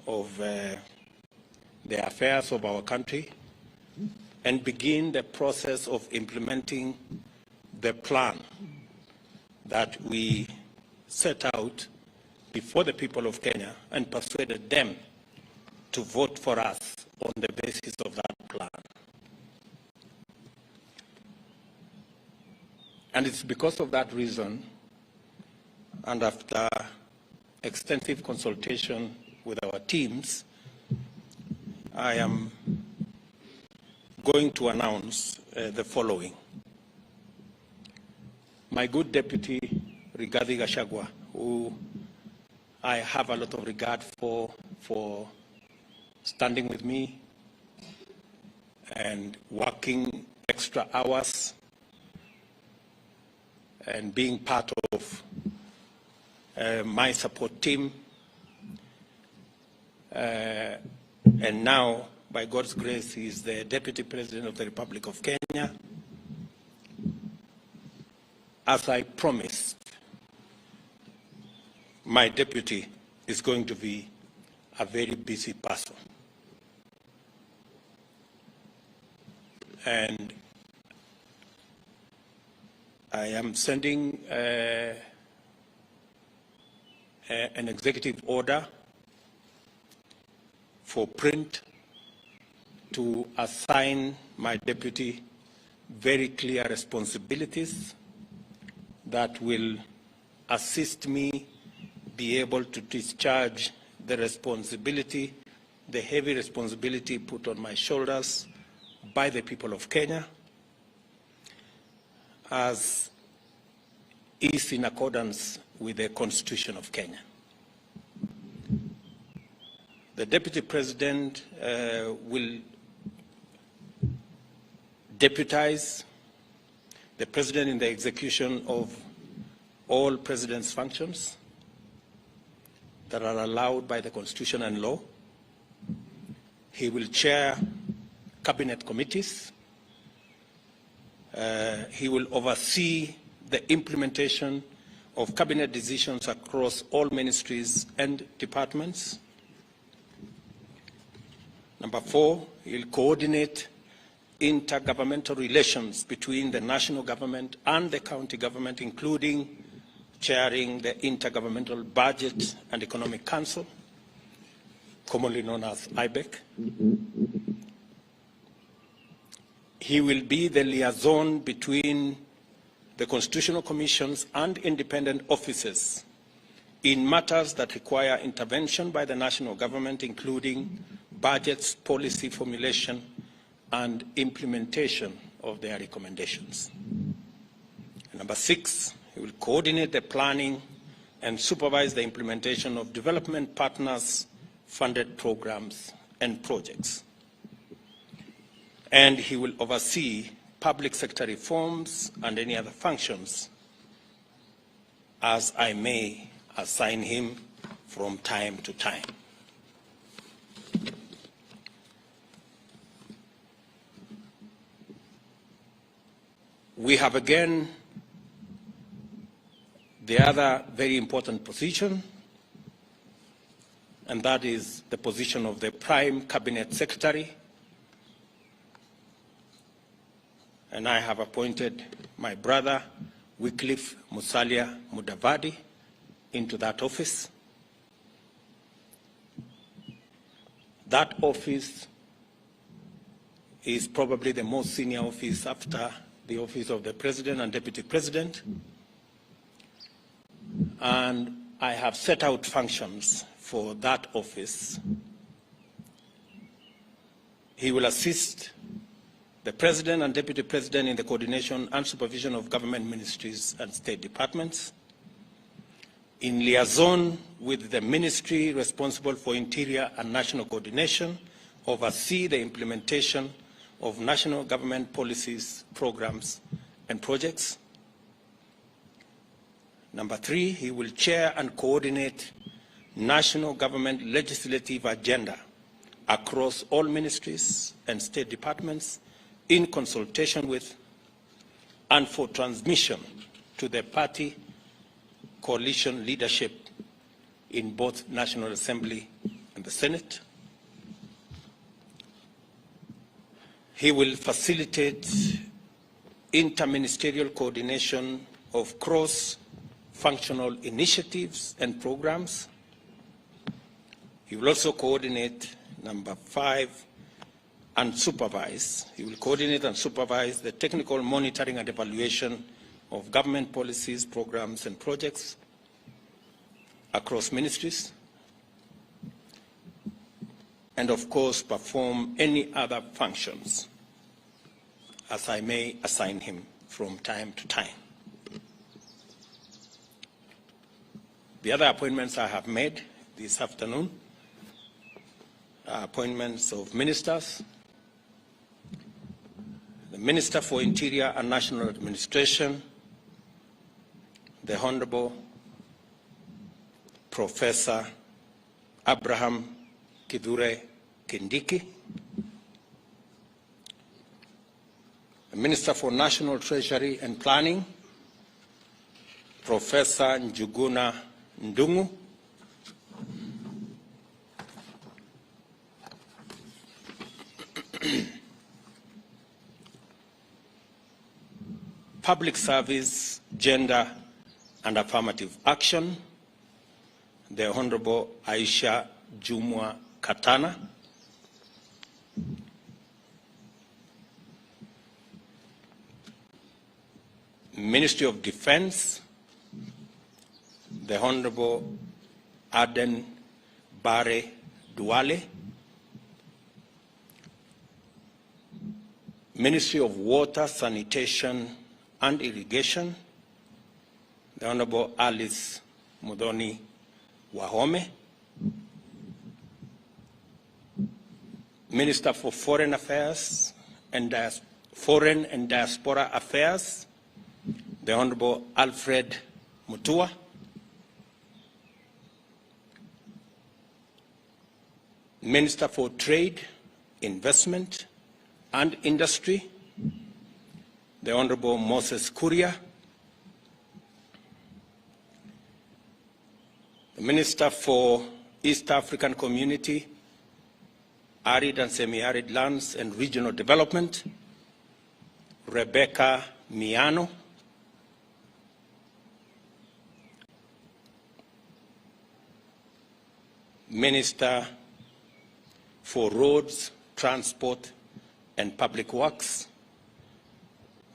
of the affairs of our country and begin the process of implementing the plan that we set out before the people of Kenya and persuaded them to vote for us on the basis of that plan. And it's because of that reason, and after extensive consultation with our teams, I am going to announce the following. My good deputy, Rigathi Gachagua, who I have a lot of regard for standing with me and working extra hours and being part of my support team. And now, by God's grace, he is the Deputy President of the Republic of Kenya. As I promised, my deputy is going to be a very busy person. And I am sending an executive order for print to assign my deputy very clear responsibilities that will assist me be able to discharge the responsibility, the heavy responsibility put on my shoulders by the people of Kenya, as is in accordance with the Constitution of Kenya. The Deputy President will deputize the President in the execution of all President's functions that are allowed by the Constitution and law. He will chair cabinet committees. He will oversee the implementation of cabinet decisions across all ministries and departments. Number 4, he will coordinate intergovernmental relations between the national government and the county government, including chairing the Intergovernmental Budget and Economic Council, commonly known as IBEC. He will be the liaison between the constitutional commissions and independent offices in matters that require intervention by the national government, including budgets, policy formulation, and implementation of their recommendations. And number 6, he will coordinate the planning and supervise the implementation of development partners' funded programs and projects. And he will oversee public sector reforms and any other functions as I may assign him from time to time. We have again the other very important position, and that is the position of the Prime Cabinet Secretary. And I have appointed my brother, Wycliffe Musalia Mudavadi, into that office. That office is probably the most senior office after the office of the President and Deputy President. And I have set out functions for that office. He will assist the President and Deputy President in the coordination and supervision of government ministries and state departments, in liaison with the ministry responsible for interior and national coordination, oversee the implementation of national government policies, programs, and projects. Number 3, he will chair and coordinate national government legislative agenda across all ministries and state departments in consultation with and for transmission to the party coalition leadership in both National Assembly and the Senate. He will facilitate interministerial coordination of cross-functional initiatives and programs. He will also coordinate, number 5, and supervise. He will coordinate and supervise the technical monitoring and evaluation of government policies, programs, and projects across ministries, and of course perform any other functions as I may assign him from time to time. The other appointments I have made this afternoon are appointments of ministers. The Minister for Interior and National Administration, the Honorable Professor Abraham Kithure Kindiki, the Minister for National Treasury and Planning, Professor Njuguna Ndung'u, Public Service, Gender and Affirmative Action, the Honorable Aisha Jumwa Katana, Ministry of Defense, the Honorable Aden Bare Duale, Ministry of Water, Sanitation and Irrigation, the Honorable Alice Mudoni Wahome, Minister for Foreign Affairs and Foreign and Diaspora Affairs, the Honorable Alfred Mutua, Minister for Trade, Investment and Industry, the Honorable Moses Kuria, the Minister for East African Community, Arid and Semi-Arid Lands and Regional Development, Rebecca Miano, Minister for Roads, Transport and Public Works,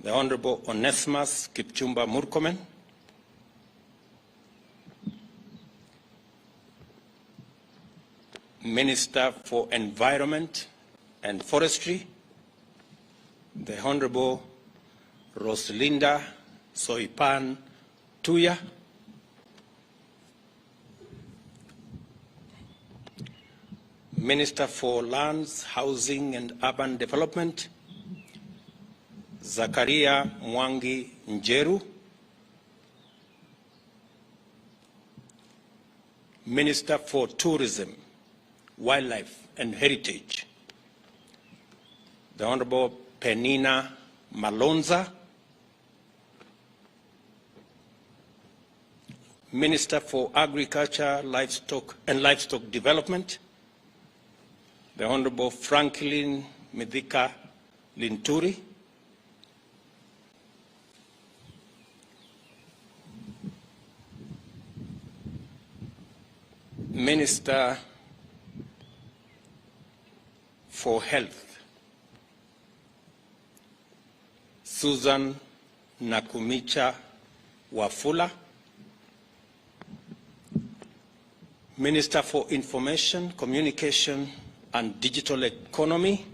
the Honorable Onesimus Kipchumba Murkomen, Minister for Environment and Forestry, the Honorable Roselinda Soipan Tuya, Minister for Lands, Housing and Urban Development, Zachariah Mwangi Njeru, Minister for Tourism, Wildlife and Heritage, the Honorable Penina Malonza, Minister for Agriculture, Livestock and Livestock Development, the Honorable Franklin Midhika Linturi, Minister for Health, Susan Nakumicha Wafula, Minister for Information, Communication and Digital Economy,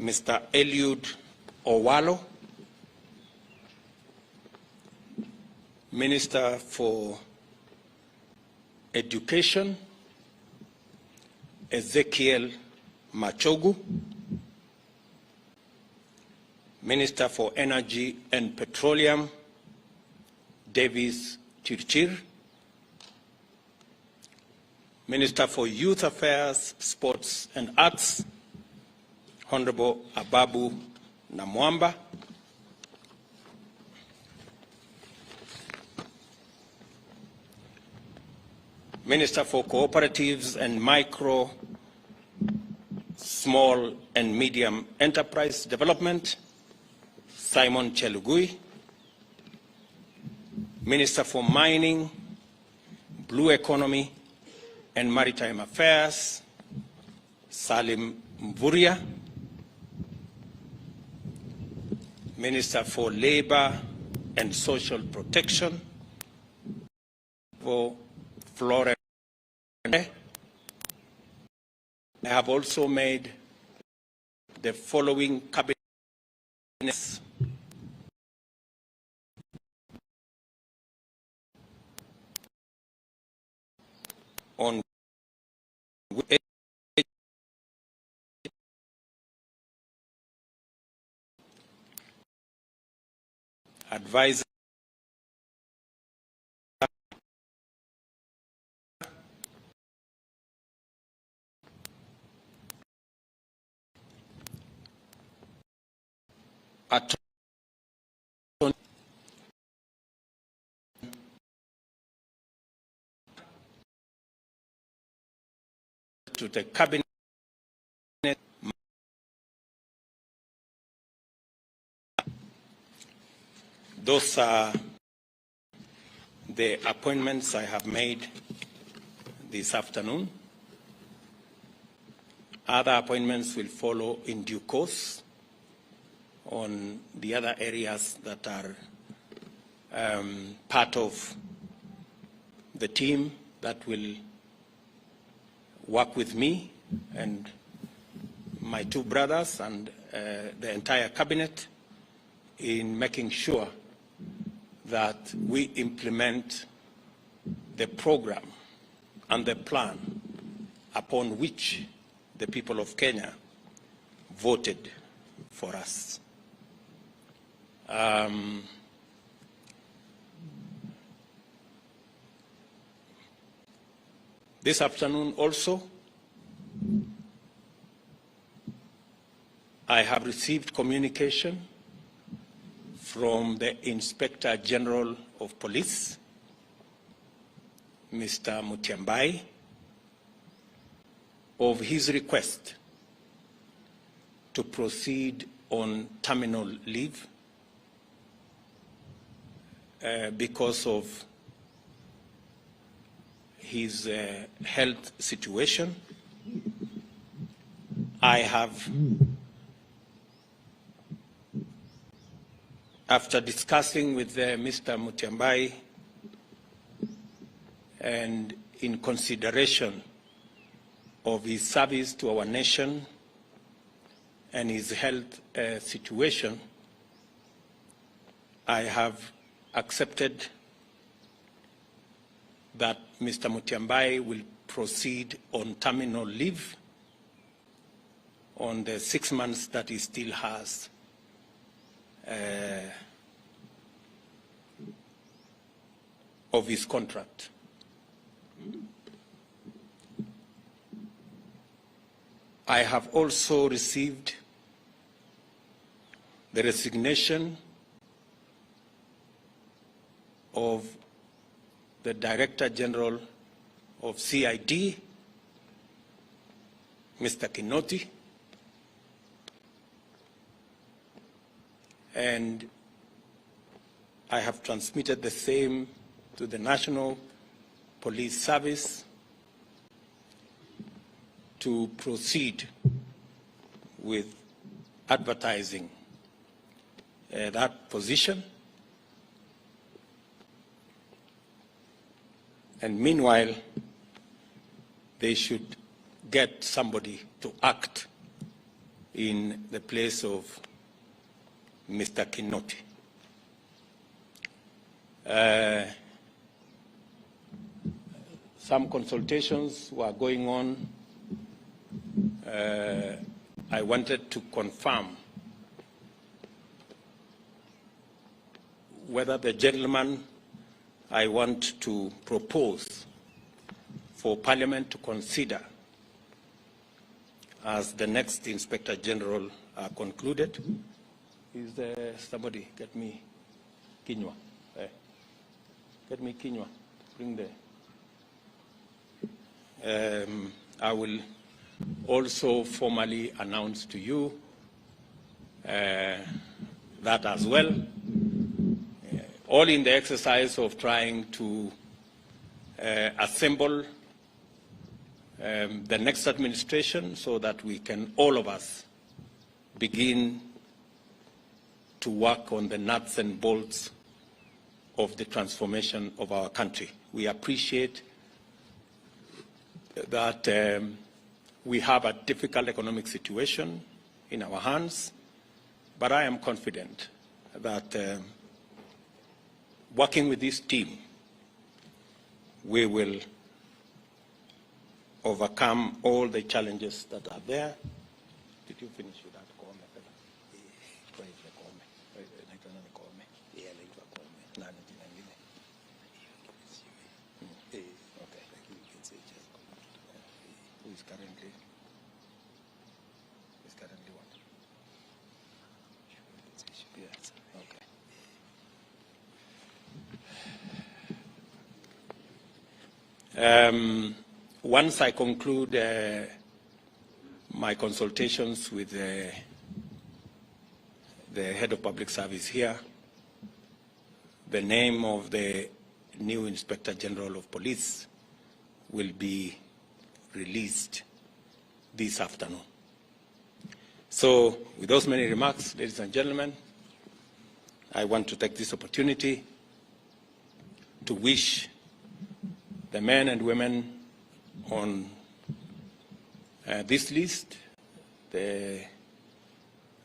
Mr. Eliud Owalo, Minister for Education, Ezekiel Machogu, Minister for Energy and Petroleum, Davis Chirchir, Minister for Youth Affairs, Sports and Arts, Honorable Ababu Namwamba, Minister for Cooperatives and Micro, Small and Medium Enterprise Development, Simon Chelugui. Minister for Mining, Blue Economy and Maritime Affairs, Salim Mvurya. Minister for Labor and Social Protection, for Florence. I have also made the following cabinets on advisor to the cabinet. Those are the appointments I have made this afternoon. Other appointments will follow in due course on the other areas that are part of the team that will work with me and my two brothers and the entire cabinet in making sure that we implement the program and the plan upon which the people of Kenya voted for us. This afternoon also, I have received communication from the Inspector General of Police, Mr. Mutyambai, of his request to proceed on terminal leave because of his health situation. I have, after discussing with Mr. Mutyambai and in consideration of his service to our nation and his health situation, I have accepted that Mr. Mutyambai will proceed on terminal leave on the 6 months that he still has of his contract. I have also received the resignation of the Director General of CID, Mr. Kinoti, and I have transmitted the same to the National Police Service to proceed with advertising that position. And meanwhile, they should get somebody to act in the place of Mr. Kinoti. Some consultations were going on. I wanted to confirm whether the gentleman I want to propose for Parliament to consider as the next Inspector General are concluded. Is there somebody? Get me Kinywa. Get me Kinywa. Bring the I will also formally announce to you that as well, all in the exercise of trying to assemble the next administration so that we can, all of us, begin to work on the nuts and bolts of the transformation of our country. We appreciate that we have a difficult economic situation in our hands, but I am confident that working with this team, we will overcome all the challenges that are there. Did you finish with that? Once I conclude my consultations with the head of public service here, the name of the new Inspector General of Police will be released this afternoon. So, with those many remarks, ladies and gentlemen, I want to take this opportunity to wish the men and women on this list, the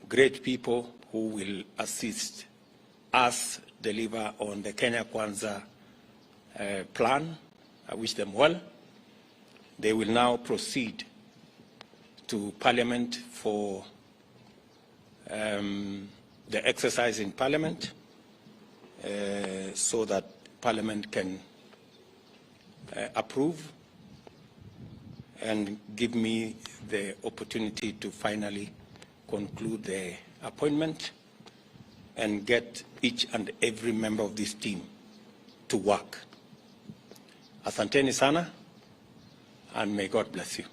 great people who will assist us deliver on the Kenya Kwanza plan. I wish them well. They will now proceed to Parliament for the exercise in Parliament so that Parliament can approve and give me the opportunity to finally conclude the appointment and get each and every member of this team to work. Asanteni sana, and may God bless you.